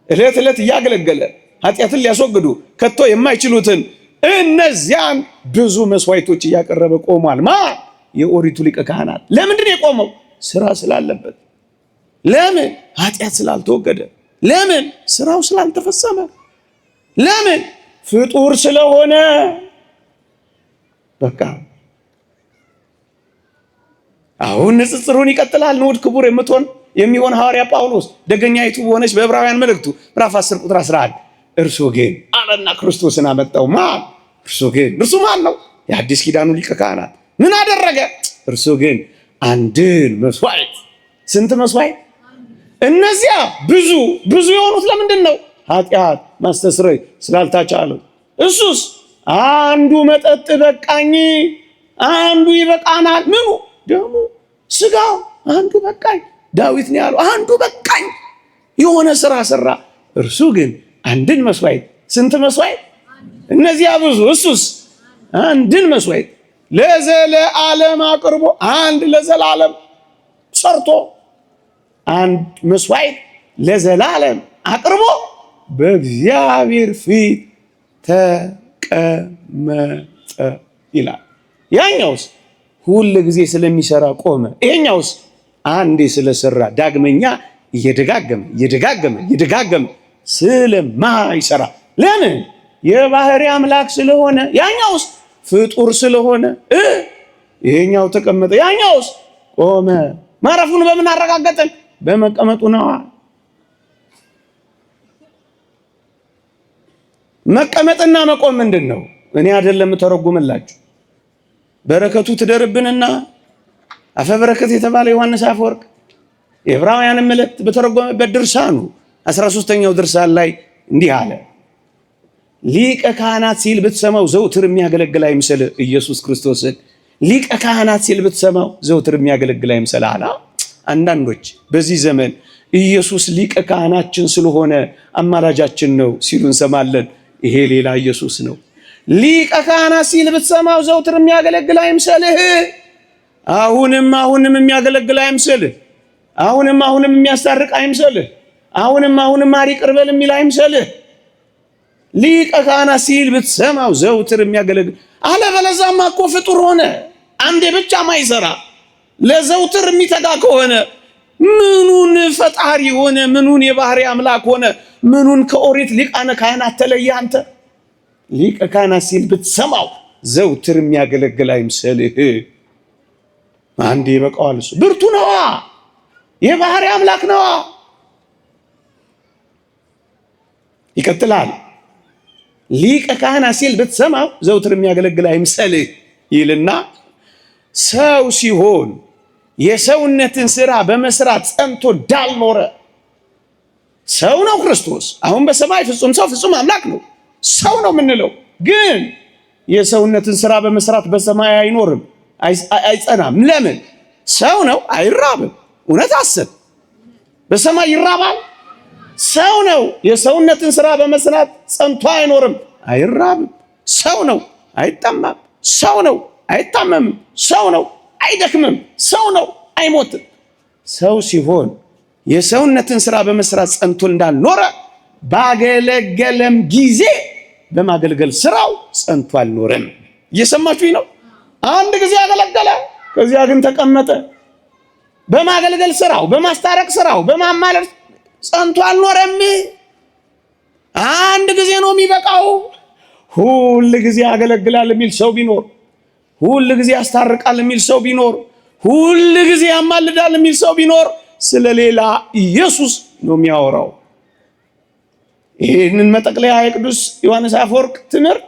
ዕለት ዕለት እያገለገለ ኃጢአትን ሊያስወግዱ ከቶ የማይችሉትን እነዚያን ብዙ መስዋዕቶች እያቀረበ ቆሟል። የኦሪቱ ሊቀ ካህናት። ለምንድን የቆመው? ስራ ስላለበት። ለምን? ኃጢአት ስላልተወገደ። ለምን? ስራው ስላልተፈጸመ። ለምን? ፍጡር ስለሆነ። በቃ አሁን ንጽጽሩን ይቀጥላል። ንዑድ ክቡር የሚሆን ሐዋርያ ጳውሎስ ደገኛይቱ በሆነች በዕብራውያን መልእክቱ ምዕራፍ 10 ቁጥር 11 እርሱ ግን አለና ክርስቶስን አመጣው። ማን? እርሱ ግን። እርሱ ማን ነው? የአዲስ ኪዳኑ ሊቀ ካህናት። ምን አደረገ? እርሱ ግን አንድን መስዋዕት። ስንት መስዋዕት? እነዚያ ብዙ የሆኑት ለምንድን ነው? ኃጢአት ማስተስረይ ስላልታቻለው። እሱስ አንዱ መጠጥ በቃኝ፣ አንዱ ይበቃናል። ምኑ? ደሙ፣ ስጋው። አንዱ በቃኝ። ዳዊት ነው ያለው፣ አንዱ በቃኝ። የሆነ ስራ ሰራ። እርሱ ግን አንድን መስዋዕት። ስንት መስዋዕት? እነዚያ ብዙ። እሱስ አንድን መስዋዕት ለዘለዓለም አቅርቦ፣ አንድ ለዘላለም ሰርቶ አንድ መስዋዕት ለዘላለም አቅርቦ በእግዚአብሔር ፊት ተቀመጠ ይላል። ያኛውስ ሁል ጊዜ ስለሚሰራ ቆመ። ይሄኛውስ አንዴ ስለሰራ ዳግመኛ እየደጋገመ ስለማይሰራ። ለምን? የባህሪ አምላክ ስለሆነ። ያኛውስ ፍጡር ስለሆነ። ይሄኛው ተቀመጠ፣ ያኛውስ ቆመ። ማረፉን በምን አረጋገጠን? በመቀመጡ ነው። መቀመጥና መቆም ምንድን ነው? እኔ አይደለም ተረጉምላችሁ። በረከቱ ትደርብንና አፈ በረከት የተባለ ዮሐንስ አፈወርቅ የዕብራውያን መልእክት በተረጎመበት ድርሳኑ 13ኛው ድርሳን ላይ እንዲህ አለ። ሊቀ ካህናት ሲል ብትሰማው ዘውትር የሚያገለግል አይምሰል። ኢየሱስ ክርስቶስን ሊቀ ካህናት ሲል ብትሰማው ዘውትር የሚያገለግል አይምሰል አለ። አንዳንዶች በዚህ ዘመን ኢየሱስ ሊቀ ካህናችን ስለሆነ አማላጃችን ነው ሲሉ እንሰማለን። ይሄ ሌላ ኢየሱስ ነው። ሊቀ ካህናት ሲል ብትሰማው ዘውትር የሚያገለግል አይምሰልህ። አሁንም የሚያገለግል አይምሰልህ። አሁንም የሚያስታርቅ አይምሰልህ። አሁንም ማር ይቅር በል የሚል አይምሰልህ። ሊቀ ካህናት ሲል ብትሰማው ዘውትር የሚያገለግል። አለበለዚያማ እኮ ፍጡር ሆነ። አንዴ ብቻ ማይሰራ ለዘውትር የሚተጋ ከሆነ ምኑን ፈጣሪ ሆነ? ምኑን የባህሪ አምላክ ሆነ? ምኑን ከኦሪት ሊቃነ ካህናት ተለየ? አንተ ሊቀ ካህናት ሲል ብትሰማው ዘውትር የሚያገለግል አይምሰልህ። አንድ ይበቃዋል። እሱ ብርቱ ነዋ፣ የባህሪ አምላክ ነዋ። ይቀጥላል። ሊቀ ካህናት ሲል ብትሰማው ዘውትር የሚያገለግል አይምሰልህ ይልና ሰው ሲሆን የሰውነትን ስራ በመስራት ጸንቶ እንዳልኖረ ሰው ነው ክርስቶስ። አሁን በሰማይ ፍጹም ሰው ፍጹም አምላክ ነው። ሰው ነው የምንለው ግን የሰውነትን ስራ በመስራት በሰማይ አይኖርም፣ አይጸናም። ለምን? ሰው ነው፣ አይራብም። እውነት አስብ፣ በሰማይ ይራባል? ሰው ነው፣ የሰውነትን ስራ በመስራት ጸንቶ አይኖርም፣ አይራብም። ሰው ነው፣ አይጠማም። ሰው ነው፣ አይታመምም። ሰው ነው፣ አይደክምም። ሰው ነው፣ አይሞትም። ሰው ሲሆን የሰውነትን ስራ በመስራት ጸንቶ እንዳልኖረ ባገለገለም ጊዜ በማገልገል ስራው ጸንቶ አልኖረም። እየሰማችሁኝ ነው? አንድ ጊዜ አገለገለ፣ ከዚያ ግን ተቀመጠ። በማገልገል ስራው፣ በማስታረቅ ስራው፣ በማማለድ ጸንቶ አልኖረም። አንድ ጊዜ ነው የሚበቃው። ሁል ጊዜ ያገለግላል የሚል ሰው ቢኖር፣ ሁል ጊዜ ያስታርቃል የሚል ሰው ቢኖር፣ ሁል ጊዜ ያማልዳል የሚል ሰው ቢኖር ስለሌላ ኢየሱስ ነው የሚያወራው። ይህንን መጠቅለያ የቅዱስ ዮሐንስ አፈወርቅ ትምህርት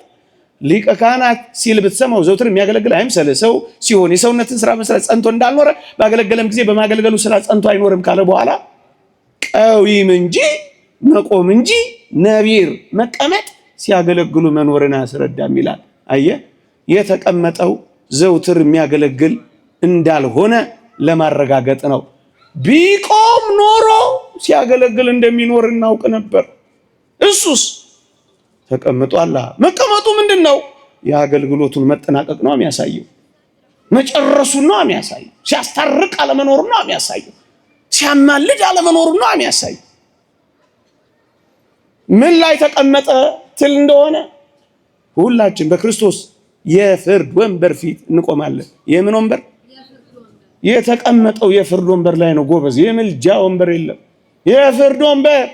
ሊቀ ካህናት ሲል ብትሰማው ዘውትር የሚያገለግል አይምሰልህ። ሰው ሲሆን የሰውነትን ስራ መስራት ጸንቶ እንዳልኖረ ባገለገለም ጊዜ በማገልገሉ ስራ ጸንቶ አይኖርም ካለ በኋላ ቀዊም እንጂ መቆም እንጂ ነቢር መቀመጥ ሲያገለግሉ መኖርን አያስረዳም ይላል። አየህ፣ የተቀመጠው ዘውትር የሚያገለግል እንዳልሆነ ለማረጋገጥ ነው። ቢቆም ኖሮ ሲያገለግል እንደሚኖር እናውቅ ነበር። እሱስ ተቀምጧል። መቀመጡ ምንድን ነው? የአገልግሎቱን መጠናቀቅ ነው የሚያሳየው። መጨረሱን ነው የሚያሳየው። ሲያስታርቅ አለመኖሩ ነው የሚያሳየው። ሲያማልድ አለመኖሩ ነው የሚያሳየው። ምን ላይ ተቀመጠ ትል እንደሆነ ሁላችን በክርስቶስ የፍርድ ወንበር ፊት እንቆማለን። የምን ወንበር? የተቀመጠው የፍርድ ወንበር ላይ ነው ጎበዝ። የምልጃ ወንበር የለም፣ የፍርድ ወንበር።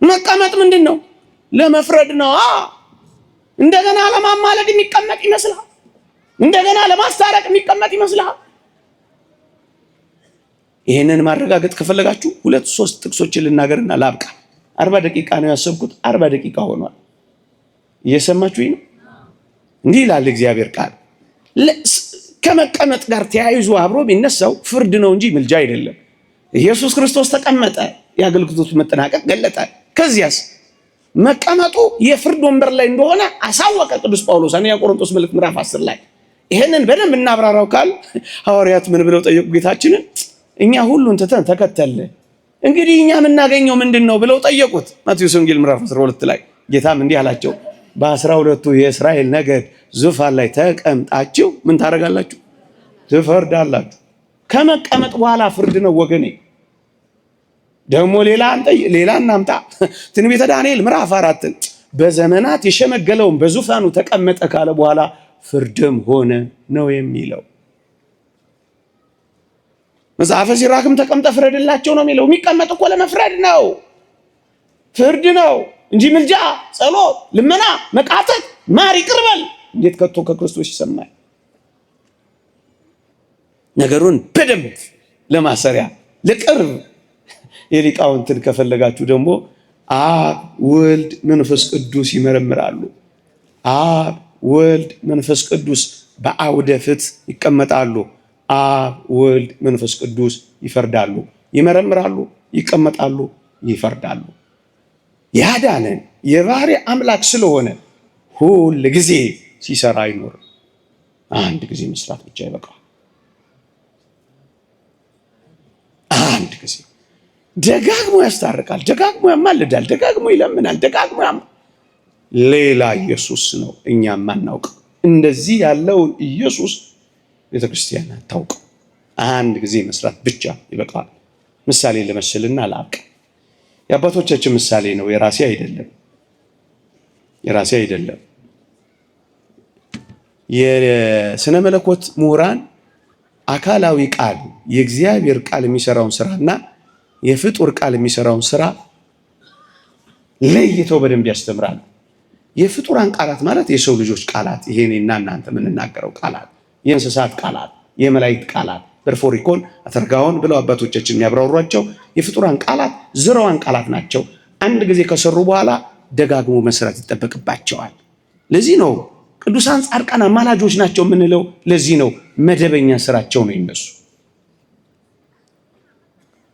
መቀመጥ ምንድን ነው? ለመፍረድ ነው። እንደገና ለማማለድ የሚቀመጥ ይመስልሃል? እንደገና ለማስታረቅ የሚቀመጥ ይመስልሃል? ይህንን ማረጋገጥ ከፈለጋችሁ 2-3 ጥቅሶችን ልናገርና ላብቃ። 40 ደቂቃ ነው ያሰብኩት፣ 40 ደቂቃ ሆኗል። እየሰማችሁኝ ነው? እንዲህ ይላል እግዚአብሔር ቃል። ከመቀመጥ ጋር ተያይዞ አብሮ የሚነሳው ፍርድ ነው እንጂ ምልጃ አይደለም። ኢየሱስ ክርስቶስ ተቀመጠ፣ የአገልግሎቱ መጠናቀቅ ገለጠ። ከዚያስ መቀመጡ የፍርድ ወንበር ላይ እንደሆነ አሳወቀ ቅዱስ ጳውሎስ አንደኛ ቆሮንቶስ መልእክት ምዕራፍ 10 ላይ። ይሄንን በደንብ እናብራራው ካል ሐዋርያት ምን ብለው ጠየቁ ጌታችንን? እኛ ሁሉን ትተን ተከተልን፣ እንግዲህ እኛ የምናገኘው ምንድን ነው ብለው ጠየቁት። ማቴዎስ ወንጌል ምዕራፍ 12 ላይ ጌታም እንዲህ አላቸው፣ በ12ቱ የእስራኤል ነገድ ዙፋን ላይ ተቀምጣችሁ ምን ታደርጋላችሁ? ትፈርዳላችሁ። ከመቀመጥ በኋላ ፍርድ ነው ወገኔ። ደግሞ ሌላ እናምጣ። ትንቢተ ዳንኤል ምዕራፍ 4 በዘመናት የሸመገለውን በዙፋኑ ተቀመጠ ካለ በኋላ ፍርድም ሆነ ነው የሚለው። መጽሐፈ ሲራክም ተቀምጠ ፍረድላቸው ነው የሚለው። የሚቀመጥ እኮ ለመፍረድ ነው፣ ፍርድ ነው እንጂ ምልጃ፣ ጸሎት፣ ልመና፣ መቃተት፣ ማር ይቅርበል እንዴት ከቶ ከክርስቶስ ይሰማል? ነገሩን በደንብ ለማሰሪያ ለቅርብ የሊቃውንትን ከፈለጋችሁ ደግሞ አብ ወልድ መንፈስ ቅዱስ ይመረምራሉ። አብ ወልድ መንፈስ ቅዱስ በአውደ ፍትሕ ይቀመጣሉ። አብ ወልድ መንፈስ ቅዱስ ይፈርዳሉ፣ ይመረምራሉ፣ ይቀመጣሉ፣ ይፈርዳሉ። ያዳነን የባህሪ አምላክ ስለሆነ ሁል ጊዜ ሲሰራ አይኖርም። አንድ ጊዜ መስራት ብቻ ይበቃል። አንድ ጊዜ ደጋግሞ ያስታርቃል፣ ደጋግሞ ያማልዳል፣ ደጋግሞ ይለምናል፣ ደጋግሞ ሌላ ኢየሱስ ነው እኛ ማናውቅ። እንደዚህ ያለውን ኢየሱስ ቤተክርስቲያን አታውቅ። አንድ ጊዜ መስራት ብቻ ይበቃል። ምሳሌ ለመስልና ላቅ የአባቶቻችን ምሳሌ ነው፣ የራሴ አይደለም፣ የራሴ አይደለም። የስነ መለኮት ምሁራን አካላዊ ቃል የእግዚአብሔር ቃል የሚሰራውን ስራና የፍጡር ቃል የሚሰራውን ስራ ለይተው በደንብ ያስተምራሉ። የፍጡራን ቃላት ማለት የሰው ልጆች ቃላት፣ ይሄኔና እናንተ የምንናገረው ቃላት የእንስሳት ቃላት፣ የመላእክት ቃላት በርፎሪኮን አተርጋውን ብለው አባቶቻችን የሚያብራሯቸው የፍጡራን ቃላት ዝረዋን ቃላት ናቸው። አንድ ጊዜ ከሰሩ በኋላ ደጋግሞ መስራት ይጠበቅባቸዋል። ለዚህ ነው ቅዱሳን ጻድቃን አማላጆች ናቸው የምንለው። ለዚህ ነው መደበኛ ስራቸው ነው ይነሱ።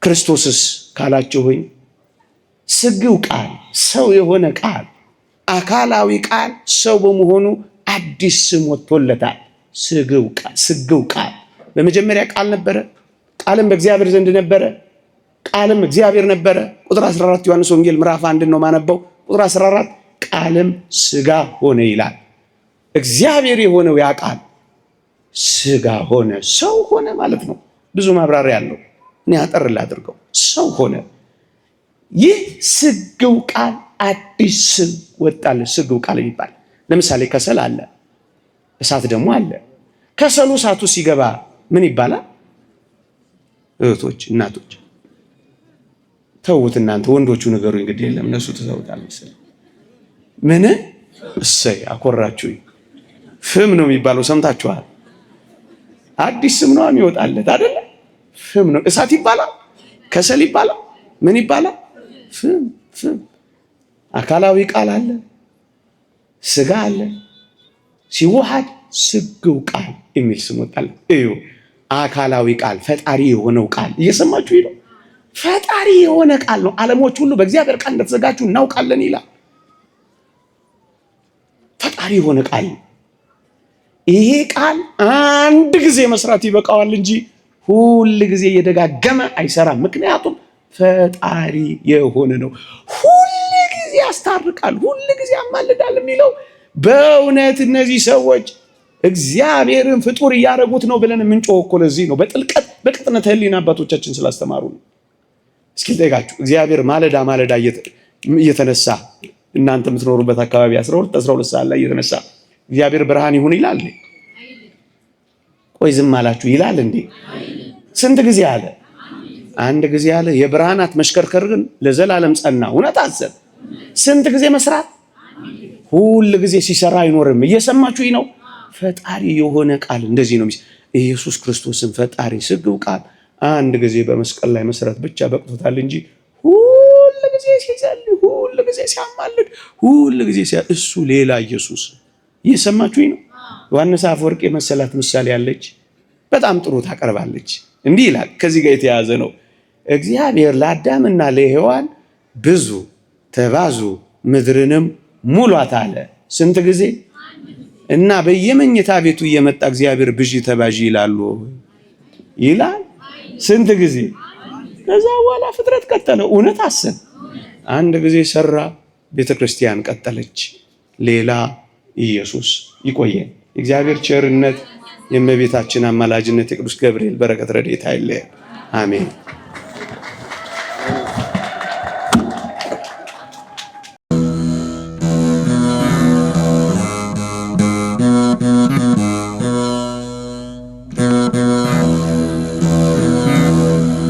ክርስቶስስ ካላችሁኝ ስግው ቃል፣ ሰው የሆነ ቃል፣ አካላዊ ቃል ሰው በመሆኑ አዲስ ስም ወጥቶለታል። ስግው ቃል በመጀመሪያ ቃል ነበረ፣ ቃልም በእግዚአብሔር ዘንድ ነበረ፣ ቃልም እግዚአብሔር ነበረ። ቁጥር 14 ዮሐንስ ወንጌል ምዕራፍ 1 ነው ማነበው። ቁጥር 14 ቃልም ስጋ ሆነ ይላል። እግዚአብሔር የሆነው ያ ቃል ስጋ ሆነ፣ ሰው ሆነ ማለት ነው። ብዙ ማብራሪያ ያለው እኔ አጠር ላድርገው። ሰው ሆነ። ይህ ስግው ቃል አዲስ ስም ወጣለ። ስግው ቃል የሚባል ለምሳሌ ከሰል አለ፣ እሳት ደግሞ አለ። ከሰሉ እሳቱ ሲገባ ምን ይባላል? እህቶች፣ እናቶች ተውት እናንተ ወንዶቹ ነገሩ እንግዲህ የለም እነሱ ተሰውታል መሰለኝ። ምን እሰይ አኮራችሁ። ፍም ነው የሚባለው ሰምታችኋል? አዲስ ስም ነው የሚወጣለት አይደለ? ፍም ነው። እሳት ይባላል፣ ከሰል ይባላል፣ ምን ይባላል? ፍም። አካላዊ ቃል አለ፣ ስጋ አለ። ሲዋሃድ ስግው ቃል የሚል ስም ወጣለት። እዩ፣ አካላዊ ቃል ፈጣሪ የሆነው ቃል እየሰማችሁ ይለው ፈጣሪ የሆነ ቃል ነው። ዓለሞች ሁሉ በእግዚአብሔር ቃል እንደተዘጋጁ እናውቃለን ይላል። ፈጣሪ የሆነ ቃል ነው። ይሄ ቃል አንድ ጊዜ መስራት ይበቃዋል እንጂ ሁል ጊዜ እየደጋገመ አይሰራም። ምክንያቱም ፈጣሪ የሆነ ነው። ሁል ጊዜ ያስታርቃል፣ ሁል ጊዜ ያማልዳል የሚለው በእውነት እነዚህ ሰዎች እግዚአብሔርን ፍጡር እያደረጉት ነው ብለን የምንጮህ እኮ ለዚህ ነው። በጥልቀት በቅጥነት ህሊና አባቶቻችን ስላስተማሩ ነው። እስኪ ልጠይቃችሁ፣ እግዚአብሔር ማለዳ እየተነሳ እናንተ የምትኖሩበት አካባቢ 12 ሰዓት ላይ እየተነሳ እግዚአብሔር ብርሃን ይሁን ይላል? ቆይ ዝም አላችሁ ይላል እንዴ? ስንት ጊዜ አለ? አንድ ጊዜ አለ። የብርሃናት መሽከርከር ግን ለዘላለም ጸና። እውነት አዘብ ስንት ጊዜ መስራት? ሁል ጊዜ ሲሰራ አይኖርም። እየሰማችሁኝ ነው? ፈጣሪ የሆነ ቃል እንደዚህ ነው። ኢየሱስ ክርስቶስን ፈጣሪ ስግው ቃል አንድ ጊዜ በመስቀል ላይ መስራት ብቻ በቅቶታል እንጂ ሁል ጊዜ ሲጸልይ፣ ሁል ጊዜ ሲያማልድ፣ ሁል ጊዜ እሱ ሌላ ኢየሱስ። እየሰማችሁኝ ነው? ዮሐንስ አፈወርቅ የመሰላት ምሳሌ ያለች በጣም ጥሩ ታቀርባለች። እንዲህ ይላል፣ ከዚህ ጋር የተያዘ ነው። እግዚአብሔር ለአዳምና ለሔዋን ብዙ ተባዙ ምድርንም ሙሏት አለ። ስንት ጊዜ? እና በየመኝታ ቤቱ እየመጣ እግዚአብሔር ብዢ ተባዢ ይላሉ ይላል። ስንት ጊዜ? ከዛ በኋላ ፍጥረት ቀጠለ። እውነት አሰብ አንድ ጊዜ ሰራ፣ ቤተክርስቲያን ቀጠለች። ሌላ ኢየሱስ። ይቆየን። የእግዚአብሔር ቸርነት፣ የእመቤታችን አማላጅነት፣ የቅዱስ ገብርኤል በረከት ረድኤት አይለየን። አሜን።